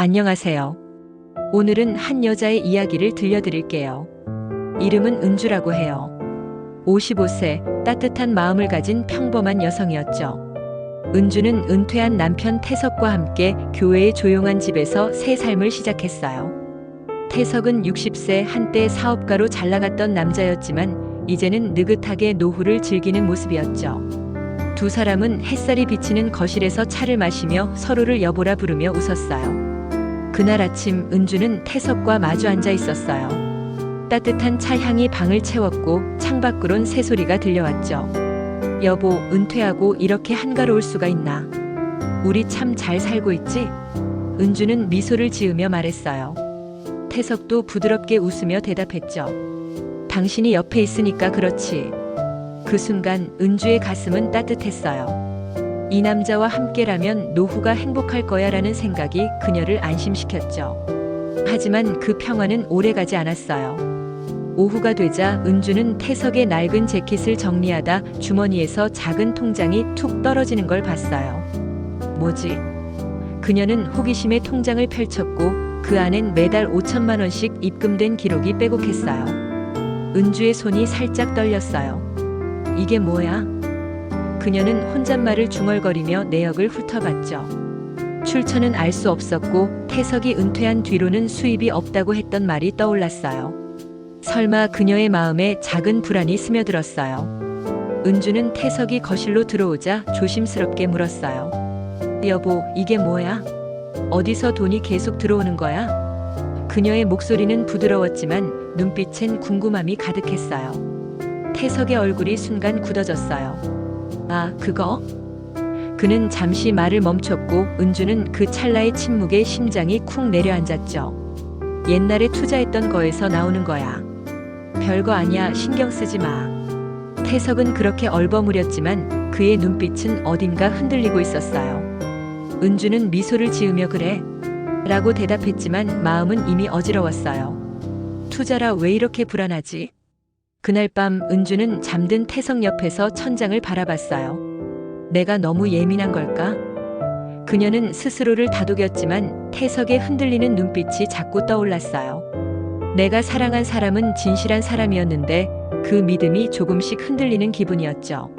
안녕하세요. 오늘은 한 여자의 이야기를 들려드릴게요. 이름은 은주라고 해요. 55세, 따뜻한 마음을 가진 평범한 여성이었죠. 은주는 은퇴한 남편 태석과 함께 교회의 조용한 집에서 새 삶을 시작했어요. 태석은 60세, 한때 사업가로 잘 나갔던 남자였지만 이제는 느긋하게 노후를 즐기는 모습이었죠. 두 사람은 햇살이 비치는 거실에서 차를 마시며 서로를 여보라 부르며 웃었어요. 그날 아침 은주는 태석과 마주 앉아 있었어요. 따뜻한 차 향이 방을 채웠고 창밖으론 새소리가 들려왔죠. 여보, 은퇴하고 이렇게 한가로울 수가 있나? 우리 참 잘 살고 있지? 은주는 미소를 지으며 말했어요. 태석도 부드럽게 웃으며 대답했죠. 당신이 옆에 있으니까 그렇지. 그 순간 은주의 가슴은 따뜻했어요. 이 남자와 함께라면 노후가 행복할 거야 라는 생각이 그녀를 안심시켰죠. 하지만 그 평화는 오래가지 않았어요. 오후가 되자 은주는 태석의 낡은 재킷을 정리하다 주머니에서 작은 통장이 툭 떨어지는 걸 봤어요. 뭐지? 그녀는 호기심에 통장을 펼쳤고 그 안엔 매달 5천만 원씩 입금된 기록이 빼곡했어요. 은주의 손이 살짝 떨렸어요. 이게 뭐야? 그녀는 혼잣말을 중얼거리며 내역을 훑어봤죠. 출처는 알 수 없었고 태석이 은퇴한 뒤로는 수입이 없다고 했던 말이 떠올랐어요. 설마 그녀의 마음에 작은 불안이 스며들었어요. 은주는 태석이 거실로 들어오자 조심스럽게 물었어요. 여보, 이게 뭐야? 어디서 돈이 계속 들어오는 거야? 그녀의 목소리는 부드러웠지만 눈빛엔 궁금함이 가득했어요. 태석의 얼굴이 순간 굳어졌어요. 아, 그거? 그는 잠시 말을 멈췄고 은주는 그 찰나의 침묵에 심장이 쿵 내려앉았죠. 옛날에 투자했던 거에서 나오는 거야. 별거 아니야, 신경 쓰지 마. 태석은 그렇게 얼버무렸지만 그의 눈빛은 어딘가 흔들리고 있었어요. 은주는 미소를 지으며 그래? 라고 대답했지만 마음은 이미 어지러웠어요. 투자라 왜 이렇게 불안하지? 그날 밤 은주는 잠든 태석 옆에서 천장을 바라봤어요. 내가 너무 예민한 걸까? 그녀는 스스로를 다독였지만 태석의 흔들리는 눈빛이 자꾸 떠올랐어요. 내가 사랑한 사람은 진실한 사람이었는데 그 믿음이 조금씩 흔들리는 기분이었죠.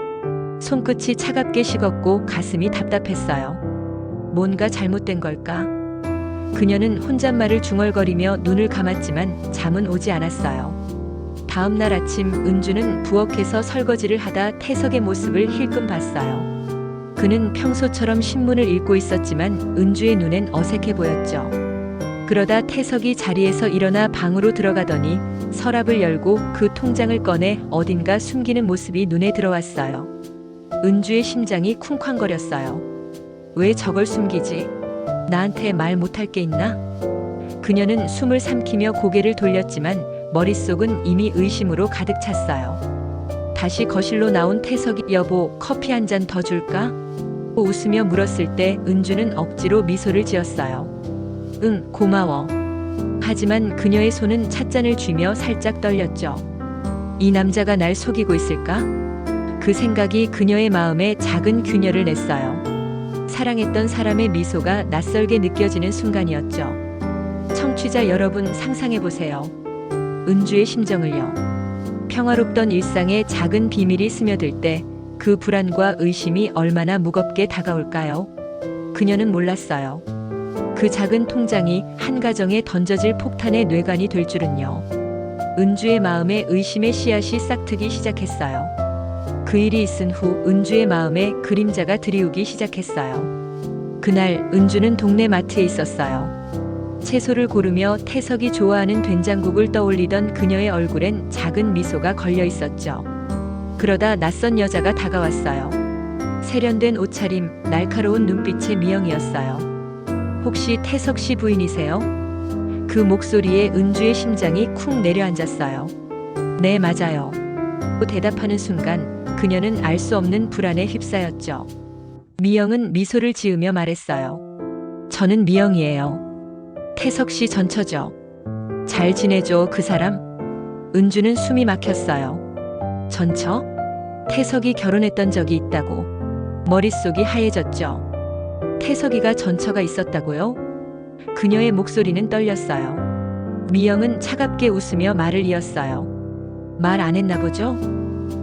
손끝이 차갑게 식었고 가슴이 답답했어요. 뭔가 잘못된 걸까? 그녀는 혼잣말을 중얼거리며 눈을 감았지만 잠은 오지 않았어요. 다음 날 아침 은주는 부엌에서 설거지를 하다 태석의 모습을 힐끔 봤어요. 그는 평소처럼 신문을 읽고 있었지만 은주의 눈엔 어색해 보였죠. 그러다 태석이 자리에서 일어나 방으로 들어가더니 서랍을 열고 그 통장을 꺼내 어딘가 숨기는 모습이 눈에 들어왔어요. 은주의 심장이 쿵쾅거렸어요. 왜 저걸 숨기지? 나한테 말 못할 게 있나? 그녀는 숨을 삼키며 고개를 돌렸지만 머릿속은 이미 의심으로 가득 찼어요. 다시 거실로 나온 태석이 여보, 커피 한 잔 더 줄까? 웃으며 물었을 때 은주는 억지로 미소를 지었어요. 응, 고마워. 하지만 그녀의 손은 찻잔을 쥐며 살짝 떨렸죠. 이 남자가 날 속이고 있을까? 그 생각이 그녀의 마음에 작은 균열을 냈어요. 사랑했던 사람의 미소가 낯설게 느껴지는 순간이었죠. 청취자 여러분, 상상해보세요. 은주의 심정을요. 평화롭던 일상에 작은 비밀이 스며들 때 그 불안과 의심이 얼마나 무겁게 다가올까요? 그녀는 몰랐어요. 그 작은 통장이 한 가정에 던져질 폭탄의 뇌관이 될 줄은요. 은주의 마음에 의심의 씨앗이 싹트기 시작했어요. 그 일이 있은 후 은주의 마음에 그림자가 드리우기 시작했어요. 그날 은주는 동네 마트에 있었어요. 채소를 고르며 태석이 좋아하는 된장국을 떠올리던 그녀의 얼굴엔 작은 미소가 걸려 있었죠. 그러다 낯선 여자가 다가왔어요. 세련된 옷차림, 날카로운 눈빛의 미영이었어요. 혹시 태석 씨 부인이세요? 그 목소리에 은주의 심장이 쿵 내려앉았어요. 네, 맞아요. 대답하는 순간 그녀는 알 수 없는 불안에 휩싸였죠. 미영은 미소를 지으며 말했어요. 저는 미영이에요. 태석 씨 전처죠. 잘 지내죠, 그 사람? 은주는 숨이 막혔어요. 전처? 태석이 결혼했던 적이 있다고. 머릿속이 하얘졌죠. 태석이가 전처가 있었다고요? 그녀의 목소리는 떨렸어요. 미영은 차갑게 웃으며 말을 이었어요. 말 안 했나 보죠?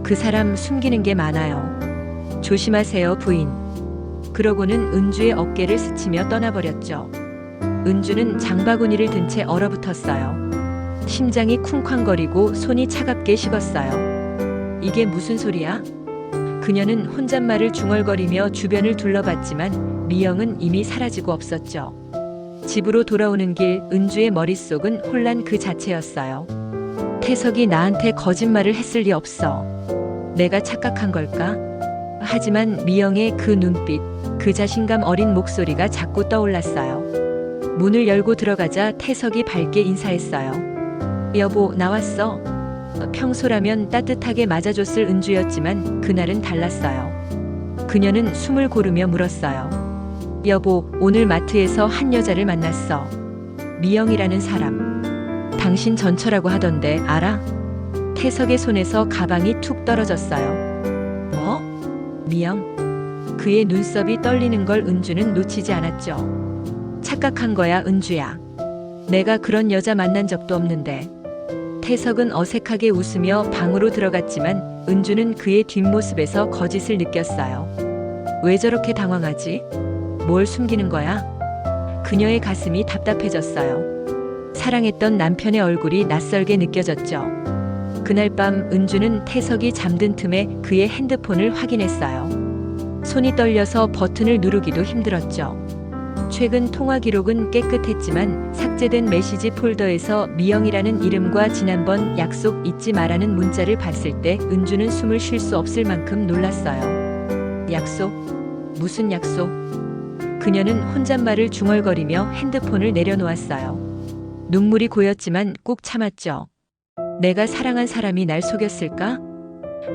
그 사람 숨기는 게 많아요. 조심하세요, 부인. 그러고는 은주의 어깨를 스치며 떠나버렸죠. 은주는 장바구니를 든 채 얼어붙었어요. 심장이 쿵쾅거리고 손이 차갑게 식었어요. 이게 무슨 소리야? 그녀는 혼잣말을 중얼거리며 주변을 둘러봤지만 미영은 이미 사라지고 없었죠. 집으로 돌아오는 길 은주의 머릿속은 혼란 그 자체였어요. 태석이 나한테 거짓말을 했을 리 없어. 내가 착각한 걸까? 하지만 미영의 그 눈빛, 그 자신감 어린 목소리가 자꾸 떠올랐어요. 문을 열고 들어가자 태석이 밝게 인사했어요. 여보, 나왔어. 평소라면 따뜻하게 맞아줬을 은주였지만 그날은 달랐어요. 그녀는 숨을 고르며 물었어요. 여보, 오늘 마트에서 한 여자를 만났어. 미영이라는 사람. 당신 전처라고 하던데 알아? 태석의 손에서 가방이 툭 떨어졌어요. 뭐? 미영? 그의 눈썹이 떨리는 걸 은주는 놓치지 않았죠. 착각한 거야, 은주야. 내가 그런 여자 만난 적도 없는데. 태석은 어색하게 웃으며 방으로 들어갔지만 은주는 그의 뒷모습에서 거짓을 느꼈어요. 왜 저렇게 당황하지? 뭘 숨기는 거야? 그녀의 가슴이 답답해졌어요. 사랑했던 남편의 얼굴이 낯설게 느껴졌죠. 그날 밤 은주는 태석이 잠든 틈에 그의 핸드폰을 확인했어요. 손이 떨려서 버튼을 누르기도 힘들었죠. 최근 통화 기록은 깨끗했지만 삭제된 메시지 폴더에서 미영이라는 이름과 지난번 약속 잊지 마라는 문자를 봤을 때 은주는 숨을 쉴 수 없을 만큼 놀랐어요. 약속? 무슨 약속? 그녀는 혼잣말을 중얼거리며 핸드폰을 내려놓았어요. 눈물이 고였지만 꾹 참았죠. 내가 사랑한 사람이 날 속였을까?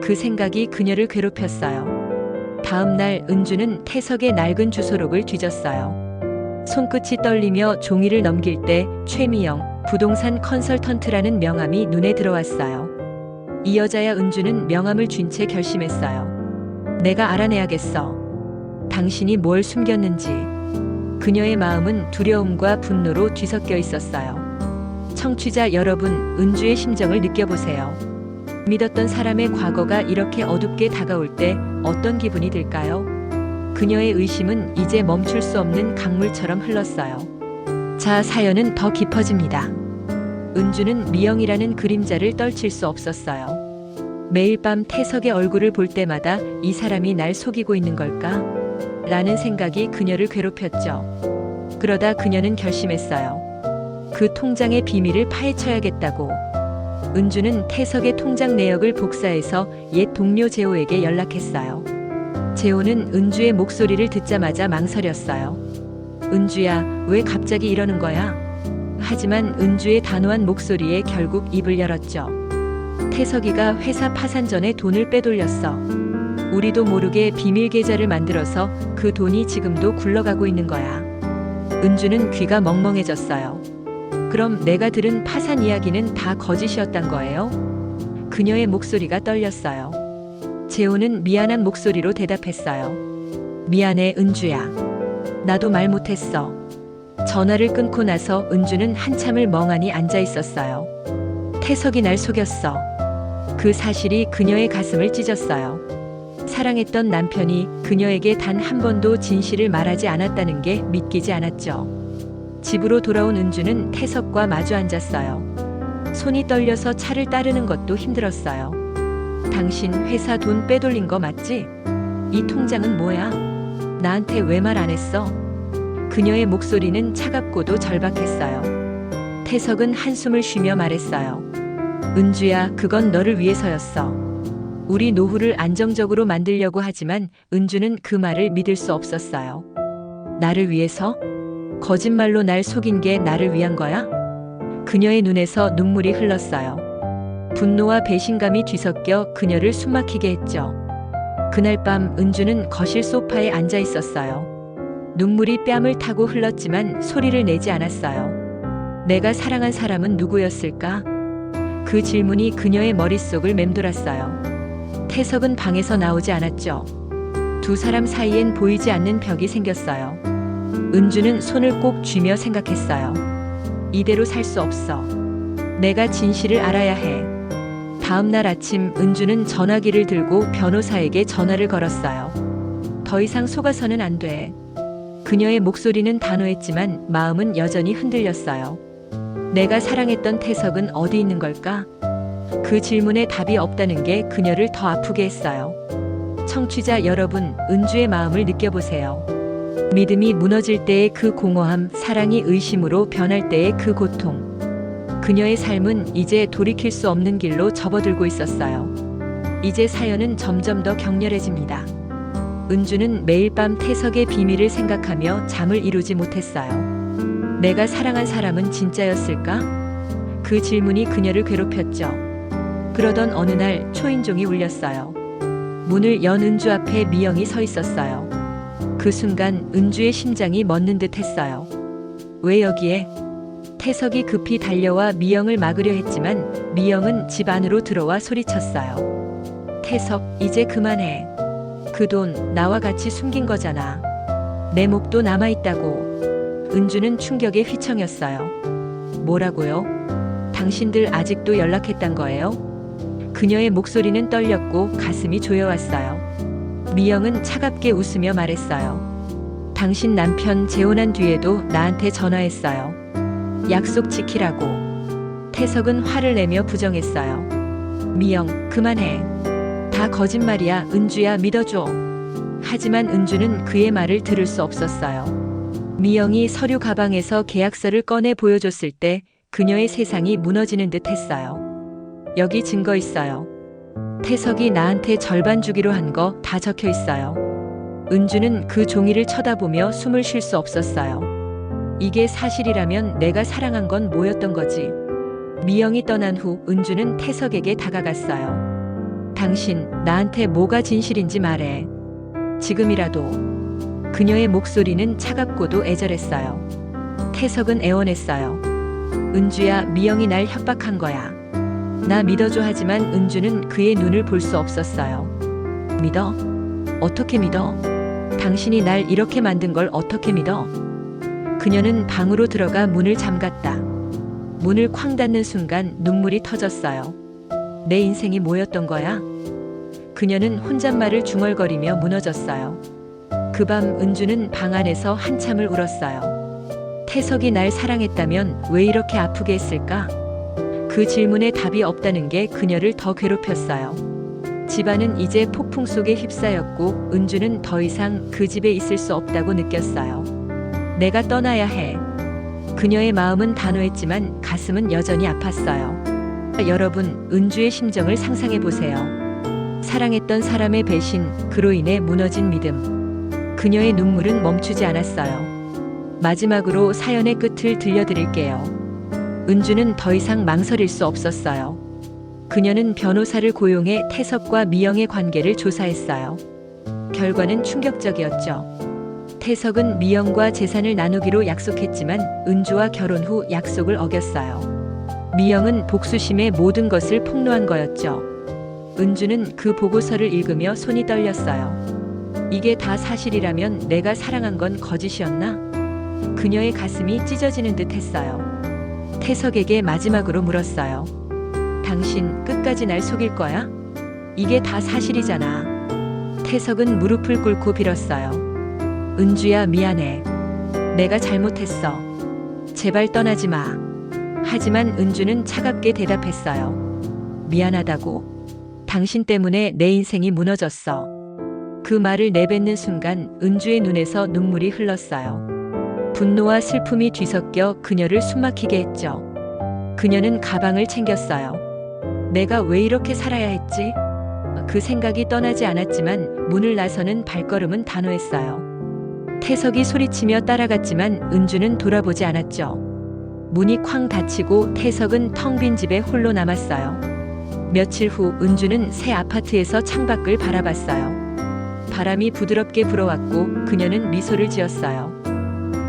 그 생각이 그녀를 괴롭혔어요. 다음 날 은주는 태석의 낡은 주소록을 뒤졌어요. 손끝이 떨리며 종이를 넘길 때 최미영, 부동산 컨설턴트라는 명함이 눈에 들어왔어요. 이 여자야. 은주는 명함을 쥔 채 결심했어요. 내가 알아내야겠어. 당신이 뭘 숨겼는지. 그녀의 마음은 두려움과 분노로 뒤섞여 있었어요. 청취자 여러분, 은주의 심정을 느껴보세요. 믿었던 사람의 과거가 이렇게 어둡게 다가올 때 어떤 기분이 들까요? 그녀의 의심은 이제 멈출 수 없는 강물처럼 흘렀어요. 자, 사연은 더 깊어집니다. 은주는 미영이라는 그림자를 떨칠 수 없었어요. 매일 밤 태석의 얼굴을 볼 때마다 이 사람이 날 속이고 있는 걸까? 라는 생각이 그녀를 괴롭혔죠. 그러다 그녀는 결심했어요. 그 통장의 비밀을 파헤쳐야겠다고. 은주는 태석의 통장 내역을 복사해서 옛 동료 재호에게 연락했어요. 재호는 은주의 목소리를 듣자마자 망설였어요. 은주야, 왜 갑자기 이러는 거야? 하지만 은주의 단호한 목소리에 결국 입을 열었죠. 태석이가 회사 파산 전에 돈을 빼돌렸어. 우리도 모르게 비밀 계좌를 만들어서 그 돈이 지금도 굴러가고 있는 거야. 은주는 귀가 멍멍해졌어요. 그럼 내가 들은 파산 이야기는 다 거짓이었단 거예요? 그녀의 목소리가 떨렸어요. 재호는 미안한 목소리로 대답했어요. 미안해, 은주야. 나도 말 못했어. 전화를 끊고 나서 은주는 한참을 멍하니 앉아 있었어요. 태석이 날 속였어. 그 사실이 그녀의 가슴을 찢었어요. 사랑했던 남편이 그녀에게 단 한 번도 진실을 말하지 않았다는 게 믿기지 않았죠. 집으로 돌아온 은주는 태석과 마주 앉았어요. 손이 떨려서 차를 따르는 것도 힘들었어요. 당신 회사 돈 빼돌린 거 맞지? 이 통장은 뭐야? 나한테 왜 말 안 했어? 그녀의 목소리는 차갑고도 절박했어요. 태석은 한숨을 쉬며 말했어요. 은주야, 그건 너를 위해서였어. 우리 노후를 안정적으로 만들려고 하지만 은주는 그 말을 믿을 수 없었어요. 나를 위해서? 거짓말로 날 속인 게 나를 위한 거야? 그녀의 눈에서 눈물이 흘렀어요. 분노와 배신감이 뒤섞여 그녀를 숨막히게 했죠. 그날 밤 은주는 거실 소파에 앉아 있었어요. 눈물이 뺨을 타고 흘렀지만 소리를 내지 않았어요. 내가 사랑한 사람은 누구였을까? 그 질문이 그녀의 머릿속을 맴돌았어요. 태석은 방에서 나오지 않았죠. 두 사람 사이엔 보이지 않는 벽이 생겼어요. 은주는 손을 꼭 쥐며 생각했어요. 이대로 살 수 없어. 내가 진실을 알아야 해. 다음 날 아침 은주는 전화기를 들고 변호사에게 전화를 걸었어요. 더 이상 속아서는 안 돼. 그녀의 목소리는 단호했지만 마음은 여전히 흔들렸어요. 내가 사랑했던 태석은 어디 있는 걸까? 그 질문에 답이 없다는 게 그녀를 더 아프게 했어요. 청취자 여러분, 은주의 마음을 느껴보세요. 믿음이 무너질 때의 그 공허함, 사랑이 의심으로 변할 때의 그 고통. 그녀의 삶은 이제 돌이킬 수 없는 길로 접어들고 있었어요. 이제 사연은 점점 더 격렬해집니다. 은주는 매일 밤 태석의 비밀을 생각하며 잠을 이루지 못했어요. 내가 사랑한 사람은 진짜였을까? 그 질문이 그녀를 괴롭혔죠. 그러던 어느 날 초인종이 울렸어요. 문을 연 은주 앞에 미영이 서 있었어요. 그 순간 은주의 심장이 멎는 듯 했어요. 왜 여기에? 태석이 급히 달려와 미영을 막으려 했지만 미영은 집 안으로 들어와 소리쳤어요. 태석, 이제 그만해. 그 돈 나와 같이 숨긴 거잖아. 내 몫도 남아있다고. 은주는 충격에 휘청였어요. 뭐라고요? 당신들 아직도 연락했단 거예요? 그녀의 목소리는 떨렸고 가슴이 조여왔어요. 미영은 차갑게 웃으며 말했어요. 당신 남편 재혼한 뒤에도 나한테 전화했어요. 약속 지키라고. 태석은 화를 내며 부정했어요. 미영, 그만해. 다 거짓말이야. 은주야, 믿어줘. 하지만 은주는 그의 말을 들을 수 없었어요. 미영이 서류 가방에서 계약서를 꺼내 보여줬을 때 그녀의 세상이 무너지는 듯 했어요. 여기 증거 있어요. 태석이 나한테 절반 주기로 한 거 다 적혀 있어요. 은주는 그 종이를 쳐다보며 숨을 쉴 수 없었어요. 이게 사실이라면 내가 사랑한 건 뭐였던 거지? 미영이 떠난 후 은주는 태석에게 다가갔어요. 당신, 나한테 뭐가 진실인지 말해. 지금이라도. 그녀의 목소리는 차갑고도 애절했어요. 태석은 애원했어요. 은주야, 미영이 날 협박한 거야. 나 믿어줘. 하지만 은주는 그의 눈을 볼 수 없었어요. 믿어? 어떻게 믿어? 당신이 날 이렇게 만든 걸 어떻게 믿어? 그녀는 방으로 들어가 문을 잠갔다. 문을 쾅 닫는 순간 눈물이 터졌어요. 내 인생이 뭐였던 거야? 그녀는 혼잣말을 중얼거리며 무너졌어요. 그 밤 은주는 방 안에서 한참을 울었어요. 태석이 날 사랑했다면 왜 이렇게 아프게 했을까? 그 질문에 답이 없다는 게 그녀를 더 괴롭혔어요. 집안은 이제 폭풍 속에 휩싸였고 은주는 더 이상 그 집에 있을 수 없다고 느꼈어요. 내가 떠나야 해. 그녀의 마음은 단호했지만 가슴은 여전히 아팠어요. 여러분, 은주의 심정을 상상해 보세요. 사랑했던 사람의 배신, 그로 인해 무너진 믿음. 그녀의 눈물은 멈추지 않았어요. 마지막으로 사연의 끝을 들려드릴게요. 은주는 더 이상 망설일 수 없었어요. 그녀는 변호사를 고용해 태석과 미영의 관계를 조사했어요. 결과는 충격적이었죠. 태석은 미영과 재산을 나누기로 약속했지만 은주와 결혼 후 약속을 어겼어요. 미영은 복수심에 모든 것을 폭로한 거였죠. 은주는 그 보고서를 읽으며 손이 떨렸어요. 이게 다 사실이라면 내가 사랑한 건 거짓이었나? 그녀의 가슴이 찢어지는 듯 했어요. 태석에게 마지막으로 물었어요. 당신 끝까지 날 속일 거야? 이게 다 사실이잖아. 태석은 무릎을 꿇고 빌었어요. 은주야, 미안해. 내가 잘못했어. 제발 떠나지 마. 하지만 은주는 차갑게 대답했어요. 미안하다고. 당신 때문에 내 인생이 무너졌어. 그 말을 내뱉는 순간 은주의 눈에서 눈물이 흘렀어요. 분노와 슬픔이 뒤섞여 그녀를 숨막히게 했죠. 그녀는 가방을 챙겼어요. 내가 왜 이렇게 살아야 했지? 그 생각이 떠나지 않았지만 문을 나서는 발걸음은 단호했어요. 태석이 소리치며 따라갔지만 은주는 돌아보지 않았죠. 문이 쾅 닫히고 태석은 텅 빈 집에 홀로 남았어요. 며칠 후 은주는 새 아파트에서 창밖을 바라봤어요. 바람이 부드럽게 불어왔고 그녀는 미소를 지었어요.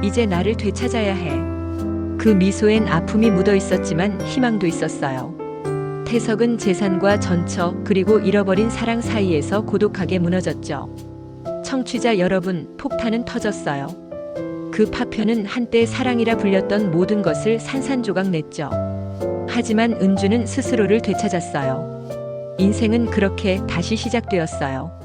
이제 나를 되찾아야 해. 그 미소엔 아픔이 묻어 있었지만 희망도 있었어요. 태석은 재산과 전처 그리고 잃어버린 사랑 사이에서 고독하게 무너졌죠. 청취자 여러분, 폭탄은 터졌어요. 그 파편은 한때 사랑이라 불렸던 모든 것을 산산조각 냈죠. 하지만 은주는 스스로를 되찾았어요. 인생은 그렇게 다시 시작되었어요.